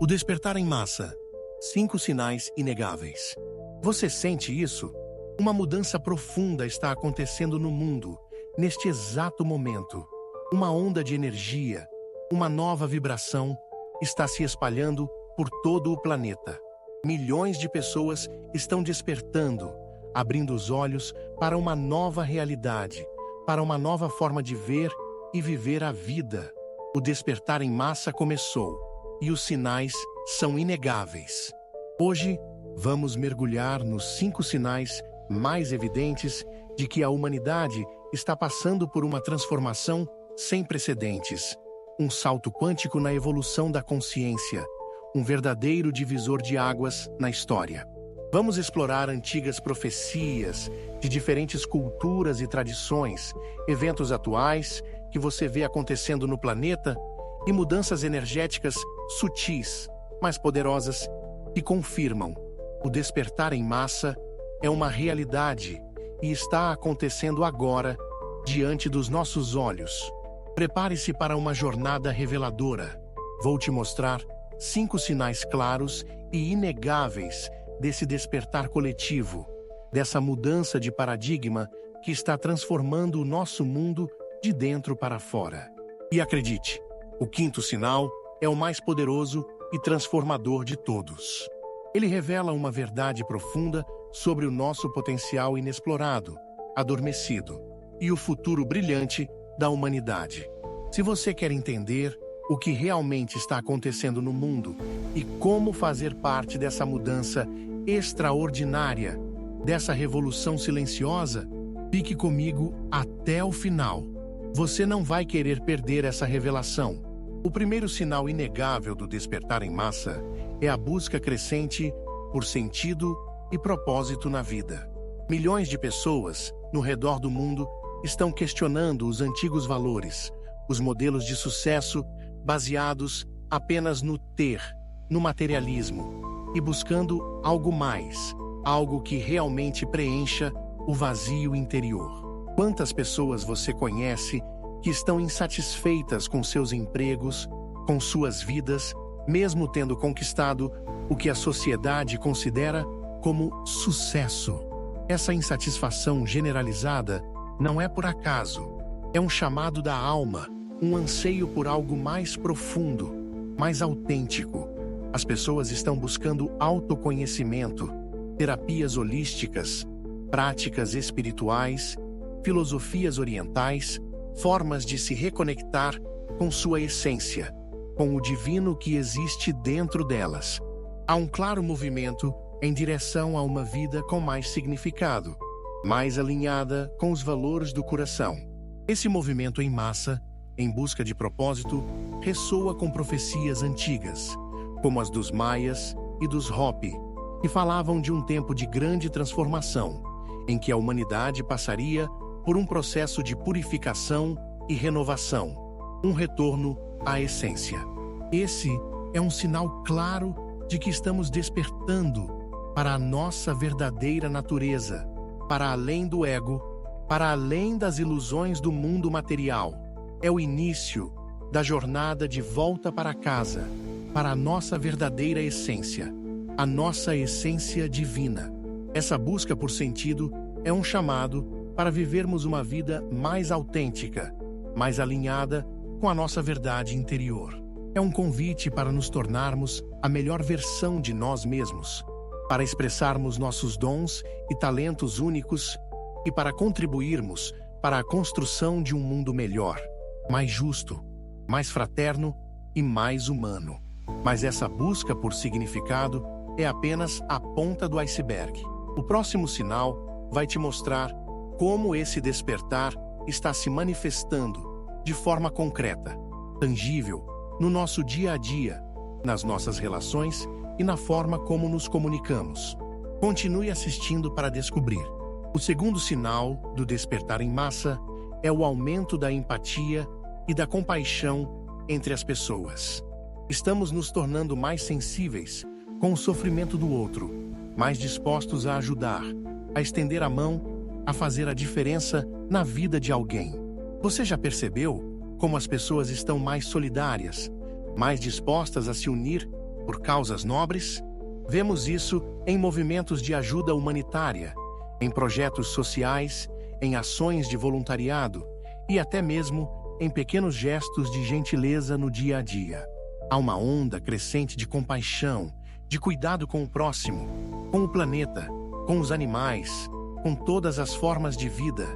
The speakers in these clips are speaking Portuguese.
O despertar em massa. 5 sinais inegáveis. Você sente isso? Uma mudança profunda está acontecendo no mundo, neste exato momento. Uma onda de energia, uma nova vibração, está se espalhando por todo o planeta. Milhões de pessoas estão despertando, abrindo os olhos para uma nova realidade, para uma nova forma de ver e viver a vida. O despertar em massa começou, e os sinais são inegáveis. Hoje, vamos mergulhar nos 5 sinais mais evidentes de que a humanidade está passando por uma transformação sem precedentes. Um salto quântico na evolução da consciência, um verdadeiro divisor de águas na história. Vamos explorar antigas profecias de diferentes culturas e tradições, eventos atuais que você vê acontecendo no planeta e mudanças energéticas sutis, mas poderosas, que confirmam: o despertar em massa é uma realidade e está acontecendo agora, diante dos nossos olhos. Prepare-se para uma jornada reveladora. Vou te mostrar 5 sinais claros e inegáveis desse despertar coletivo, dessa mudança de paradigma que está transformando o nosso mundo de dentro para fora. E acredite, o 5º sinal é o mais poderoso e transformador de todos. Ele revela uma verdade profunda sobre o nosso potencial inexplorado, adormecido, e o futuro brilhante da humanidade. Se você quer entender o que realmente está acontecendo no mundo e como fazer parte dessa mudança extraordinária, dessa revolução silenciosa, fique comigo até o final. Você não vai querer perder essa revelação. O primeiro sinal inegável do despertar em massa é a busca crescente por sentido e propósito na vida. Milhões de pessoas, no redor do mundo, estão questionando os antigos valores, os modelos de sucesso baseados apenas no ter, no materialismo, e buscando algo mais, algo que realmente preencha o vazio interior. Quantas pessoas você conhece que estão insatisfeitas com seus empregos, com suas vidas, mesmo tendo conquistado o que a sociedade considera como sucesso? Essa insatisfação generalizada não é por acaso. É um chamado da alma, um anseio por algo mais profundo, mais autêntico. As pessoas estão buscando autoconhecimento, terapias holísticas, práticas espirituais, filosofias orientais, formas de se reconectar com sua essência, com o divino que existe dentro delas. Há um claro movimento em direção a uma vida com mais significado, mais alinhada com os valores do coração. Esse movimento em massa, em busca de propósito, ressoa com profecias antigas, como as dos Maias e dos Hopi, que falavam de um tempo de grande transformação, em que a humanidade passaria por um processo de purificação e renovação, um retorno à essência. Esse é um sinal claro de que estamos despertando para a nossa verdadeira natureza, para além do ego, para além das ilusões do mundo material. É o início da jornada de volta para casa, para a nossa verdadeira essência, a nossa essência divina. Essa busca por sentido é um chamado para vivermos uma vida mais autêntica, mais alinhada com a nossa verdade interior. É um convite para nos tornarmos a melhor versão de nós mesmos, para expressarmos nossos dons e talentos únicos e para contribuirmos para a construção de um mundo melhor, mais justo, mais fraterno e mais humano. Mas essa busca por significado é apenas a ponta do iceberg. O próximo sinal vai te mostrar como esse despertar está se manifestando de forma concreta, tangível, no nosso dia a dia, nas nossas relações e na forma como nos comunicamos. Continue assistindo para descobrir. O segundo sinal do despertar em massa é o aumento da empatia e da compaixão entre as pessoas. Estamos nos tornando mais sensíveis com o sofrimento do outro, mais dispostos a ajudar, a estender a mão, a fazer a diferença na vida de alguém. Você já percebeu como as pessoas estão mais solidárias, mais dispostas a se unir por causas nobres? Vemos isso em movimentos de ajuda humanitária, em projetos sociais, em ações de voluntariado e até mesmo em pequenos gestos de gentileza no dia a dia. Há uma onda crescente de compaixão, de cuidado com o próximo, com o planeta, com os animais, com todas as formas de vida.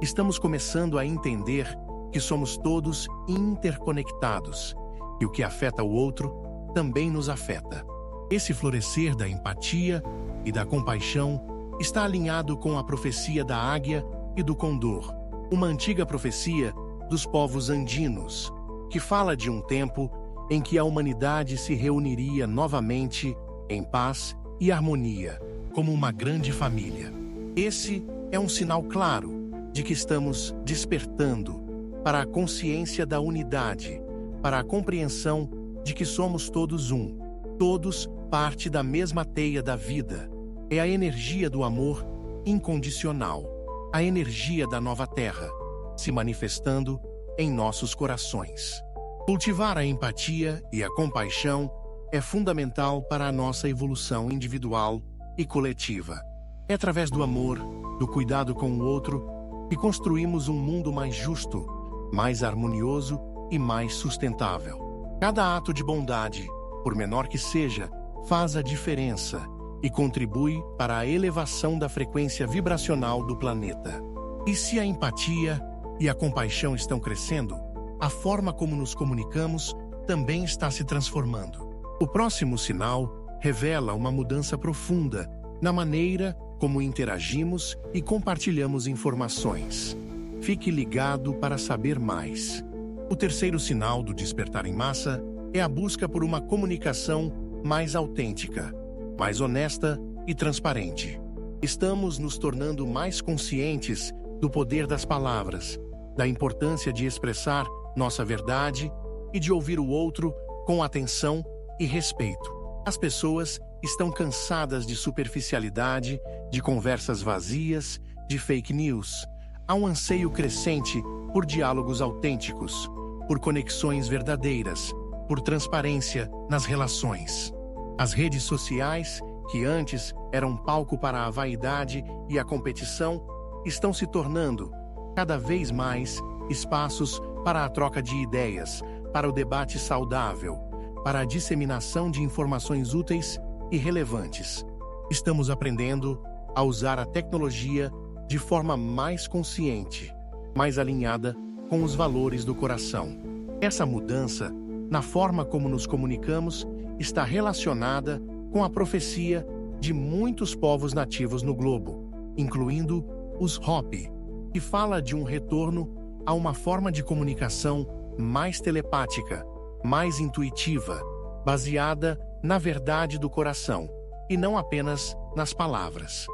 Estamos começando a entender que somos todos interconectados e o que afeta o outro também nos afeta. Esse florescer da empatia e da compaixão está alinhado com a profecia da águia e do condor, uma antiga profecia dos povos andinos, que fala de um tempo em que a humanidade se reuniria novamente em paz e harmonia, como uma grande família. Esse é um sinal claro de que estamos despertando para a consciência da unidade, para a compreensão de que somos todos um, todos parte da mesma teia da vida. É a energia do amor incondicional, a energia da nova terra, se manifestando em nossos corações. Cultivar a empatia e a compaixão é fundamental para a nossa evolução individual e coletiva. É através do amor, do cuidado com o outro, que construímos um mundo mais justo, mais harmonioso e mais sustentável. Cada ato de bondade, por menor que seja, faz a diferença e contribui para a elevação da frequência vibracional do planeta. E se a empatia e a compaixão estão crescendo, a forma como nos comunicamos também está se transformando. O próximo sinal revela uma mudança profunda na maneira como interagimos e compartilhamos informações. Fique ligado para saber mais. O terceiro sinal do despertar em massa é a busca por uma comunicação mais autêntica, mais honesta e transparente. Estamos nos tornando mais conscientes do poder das palavras, da importância de expressar nossa verdade e de ouvir o outro com atenção e respeito. As pessoas estão cansadas de superficialidade, de conversas vazias, de fake news. Há um anseio crescente por diálogos autênticos, por conexões verdadeiras, por transparência nas relações. As redes sociais, que antes eram palco para a vaidade e a competição, estão se tornando, cada vez mais, espaços para a troca de ideias, para o debate saudável, para a disseminação de informações úteis e relevantes. Estamos aprendendo a usar a tecnologia de forma mais consciente, mais alinhada com os valores do coração. Essa mudança, na forma como nos comunicamos, está relacionada com a profecia de muitos povos nativos no globo, incluindo os Hopi, que fala de um retorno a uma forma de comunicação mais telepática, mais intuitiva, baseada na verdade do coração e não apenas nas palavras.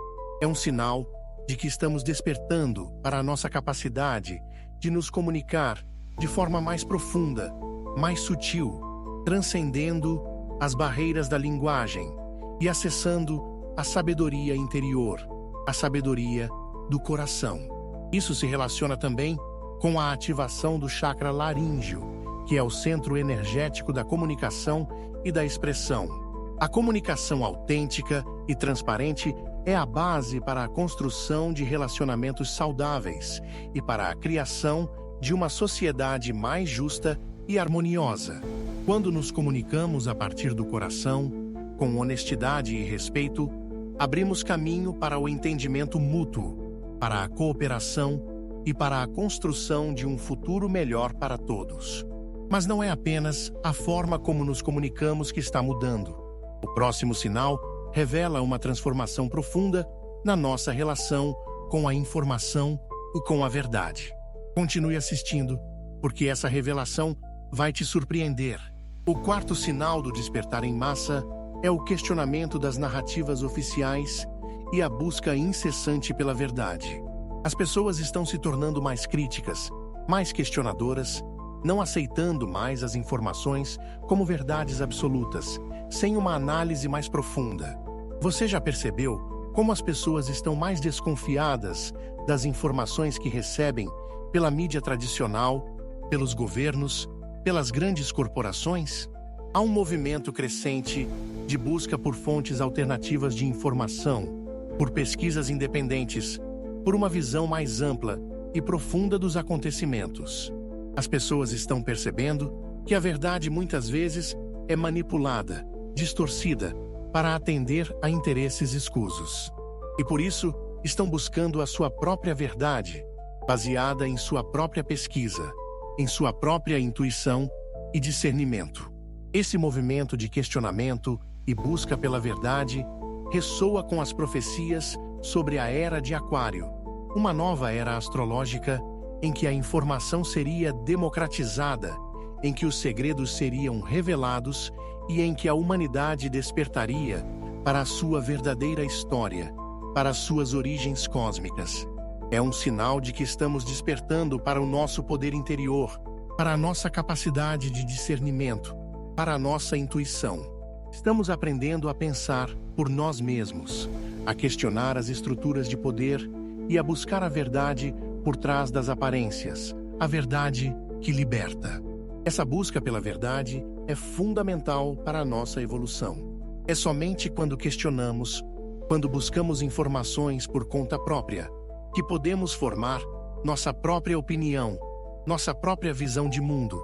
É um sinal de que estamos despertando para a nossa capacidade de nos comunicar de forma mais profunda, mais sutil, transcendendo as barreiras da linguagem e acessando a sabedoria interior, a sabedoria do coração. Isso se relaciona também com a ativação do chakra laríngeo, que é o centro energético da comunicação e da expressão. A comunicação autêntica e transparente é a base para a construção de relacionamentos saudáveis e para a criação de uma sociedade mais justa e harmoniosa. Quando nos comunicamos a partir do coração, com honestidade e respeito, abrimos caminho para o entendimento mútuo, para a cooperação e para a construção de um futuro melhor para todos. Mas não é apenas a forma como nos comunicamos que está mudando. O próximo sinal revela uma transformação profunda na nossa relação com a informação e com a verdade. Continue assistindo, porque essa revelação vai te surpreender. O quarto sinal do despertar em massa é o questionamento das narrativas oficiais e a busca incessante pela verdade. As pessoas estão se tornando mais críticas, mais questionadoras, não aceitando mais as informações como verdades absolutas, sem uma análise mais profunda. Você já percebeu como as pessoas estão mais desconfiadas das informações que recebem pela mídia tradicional, pelos governos, pelas grandes corporações? Há um movimento crescente de busca por fontes alternativas de informação, por pesquisas independentes, por uma visão mais ampla e profunda dos acontecimentos. As pessoas estão percebendo que a verdade muitas vezes é manipulada, distorcida, para atender a interesses escusos. E por isso, estão buscando a sua própria verdade, baseada em sua própria pesquisa, em sua própria intuição e discernimento. Esse movimento de questionamento e busca pela verdade ressoa com as profecias sobre a Era de Aquário, uma nova era astrológica em que a informação seria democratizada, em que os segredos seriam revelados e em que a humanidade despertaria para a sua verdadeira história, para as suas origens cósmicas. É um sinal de que estamos despertando para o nosso poder interior, para a nossa capacidade de discernimento, para a nossa intuição. Estamos aprendendo a pensar por nós mesmos, a questionar as estruturas de poder e a buscar a verdade por trás das aparências, a verdade que liberta. Essa busca pela verdade é fundamental para a nossa evolução. É somente quando questionamos, quando buscamos informações por conta própria, que podemos formar nossa própria opinião, nossa própria visão de mundo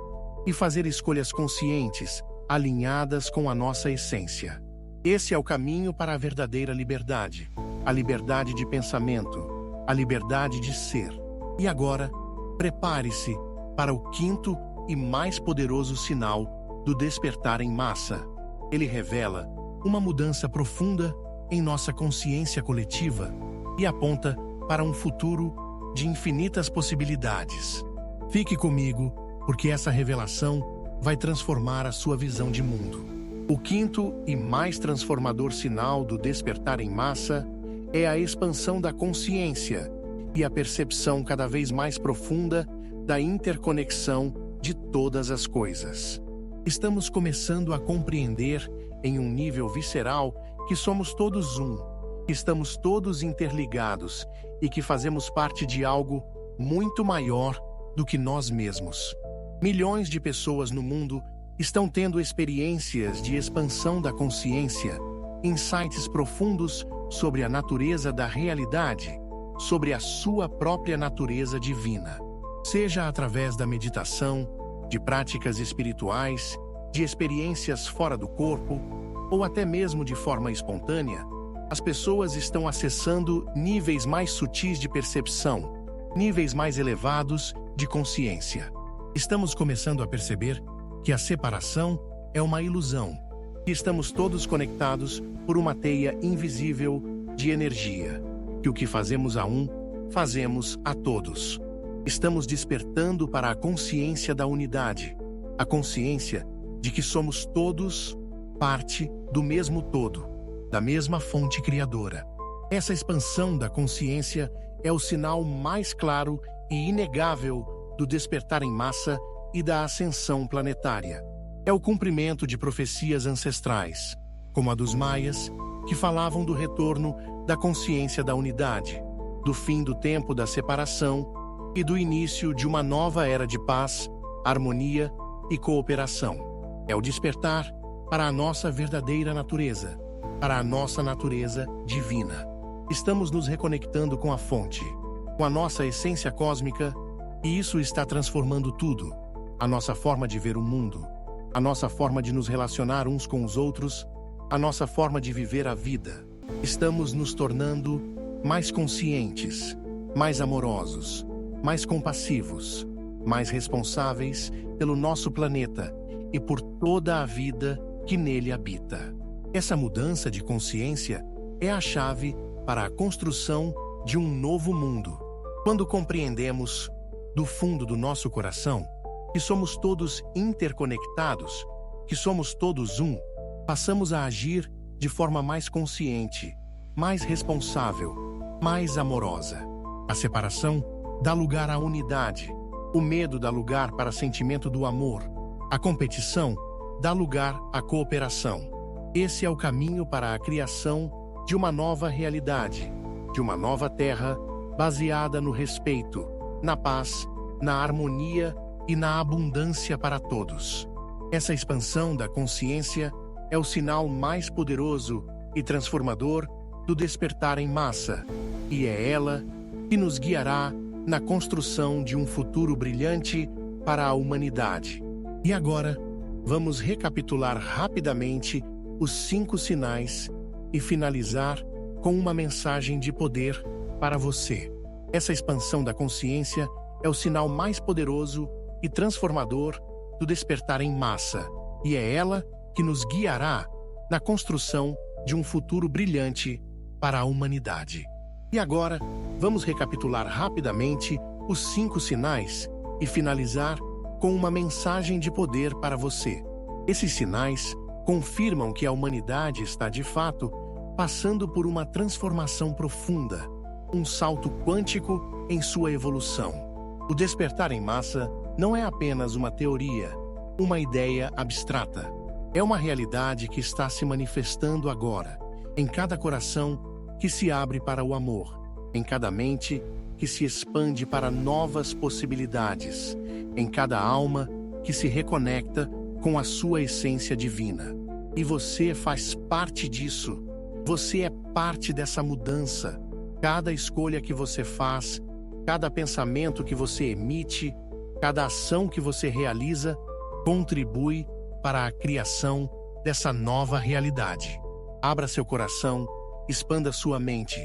e fazer escolhas conscientes, alinhadas com a nossa essência. Esse é o caminho para a verdadeira liberdade, a liberdade de pensamento, a liberdade de ser. E agora, prepare-se para o quinto e mais poderoso sinal do despertar em massa. Ele revela uma mudança profunda em nossa consciência coletiva e aponta para um futuro de infinitas possibilidades. Fique comigo, porque essa revelação vai transformar a sua visão de mundo. O quinto e mais transformador sinal do despertar em massa é a expansão da consciência e a percepção cada vez mais profunda da interconexão de todas as coisas. Estamos começando a compreender, em um nível visceral, que somos todos um, que estamos todos interligados e que fazemos parte de algo muito maior do que nós mesmos. Milhões de pessoas no mundo estão tendo experiências de expansão da consciência, insights profundos sobre a natureza da realidade, sobre a sua própria natureza divina. Seja através da meditação, de práticas espirituais, de experiências fora do corpo, ou até mesmo de forma espontânea, as pessoas estão acessando níveis mais sutis de percepção, níveis mais elevados de consciência. Estamos começando a perceber que a separação é uma ilusão, que estamos todos conectados por uma teia invisível de energia, que o que fazemos a um, fazemos a todos. Estamos despertando para a consciência da unidade, a consciência de que somos todos parte do mesmo todo, da mesma fonte criadora. Essa expansão da consciência é o sinal mais claro e inegável do despertar em massa e da ascensão planetária. É o cumprimento de profecias ancestrais, como a dos maias, que falavam do retorno da consciência da unidade, do fim do tempo da separação e do início de uma nova era de paz, harmonia e cooperação. É o despertar para a nossa verdadeira natureza, para a nossa natureza divina. Estamos nos reconectando com a fonte, com a nossa essência cósmica, e isso está transformando tudo. A nossa forma de ver o mundo, a nossa forma de nos relacionar uns com os outros, a nossa forma de viver a vida. Estamos nos tornando mais conscientes, mais amorosos, mais compassivos, mais responsáveis pelo nosso planeta e por toda a vida que nele habita. Essa mudança de consciência é a chave para a construção de um novo mundo. Quando compreendemos, do fundo do nosso coração, que somos todos interconectados, que somos todos um, passamos a agir de forma mais consciente, mais responsável, mais amorosa. A separação dá lugar à unidade, o medo dá lugar para sentimento do amor, a competição dá lugar à cooperação. Esse é o caminho para a criação de uma nova realidade, de uma nova terra baseada no respeito, na paz, na harmonia e na abundância para todos. Essa expansão da consciência é o sinal mais poderoso e transformador do despertar em massa, e é ela que nos guiará na construção de um futuro brilhante para a humanidade. E agora, vamos recapitular rapidamente os 5 sinais e finalizar com uma mensagem de poder para você. Essa expansão da consciência é o sinal mais poderoso e transformador do despertar em massa, e é ela que nos guiará na construção de um futuro brilhante para a humanidade. E agora, vamos recapitular rapidamente os 5 sinais e finalizar com uma mensagem de poder para você. Esses sinais confirmam que a humanidade está, de fato, passando por uma transformação profunda, um salto quântico em sua evolução. O despertar em massa não é apenas uma teoria, uma ideia abstrata. É uma realidade que está se manifestando agora, em cada coração que se abre para o amor, em cada mente que se expande para novas possibilidades, em cada alma que se reconecta com a sua essência divina. E você faz parte disso. Você é parte dessa mudança. Cada escolha que você faz, cada pensamento que você emite, cada ação que você realiza, contribui para a criação dessa nova realidade. Abra seu coração, expanda sua mente,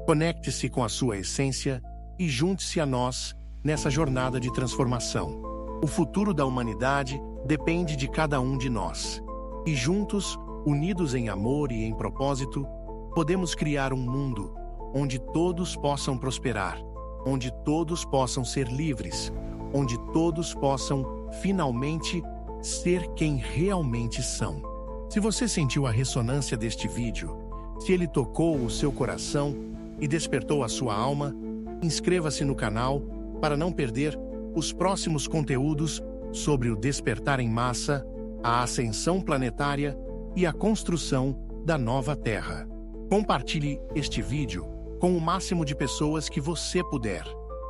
conecte-se com a sua essência e junte-se a nós nessa jornada de transformação. O futuro da humanidade depende de cada um de nós. E juntos, unidos em amor e em propósito, podemos criar um mundo onde todos possam prosperar, onde todos possam ser livres, onde todos possam, finalmente, ser quem realmente são. Se você sentiu a ressonância deste vídeo, se ele tocou o seu coração e despertou a sua alma, inscreva-se no canal para não perder os próximos conteúdos sobre o despertar em massa, a ascensão planetária e a construção da nova Terra. Compartilhe este vídeo com o máximo de pessoas que você puder.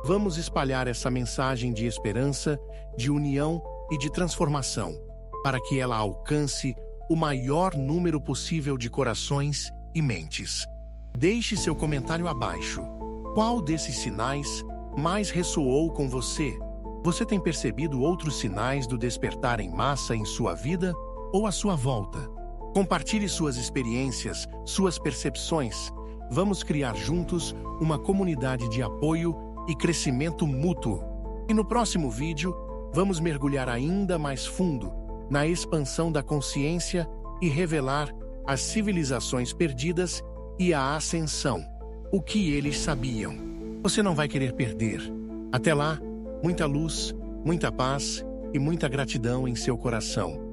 Vamos espalhar essa mensagem de esperança, de união e de transformação, para que ela alcance o maior número possível de corações e mentes. Deixe seu comentário abaixo. Qual desses sinais mais ressoou com você? Você tem percebido outros sinais do despertar em massa em sua vida ou à sua volta? Compartilhe suas experiências, suas percepções. Vamos criar juntos uma comunidade de apoio e crescimento mútuo. E no próximo vídeo, vamos mergulhar ainda mais fundo na expansão da consciência e revelar as civilizações perdidas e a ascensão, o que eles sabiam. Você não vai querer perder. Até lá, muita luz, muita paz e muita gratidão em seu coração.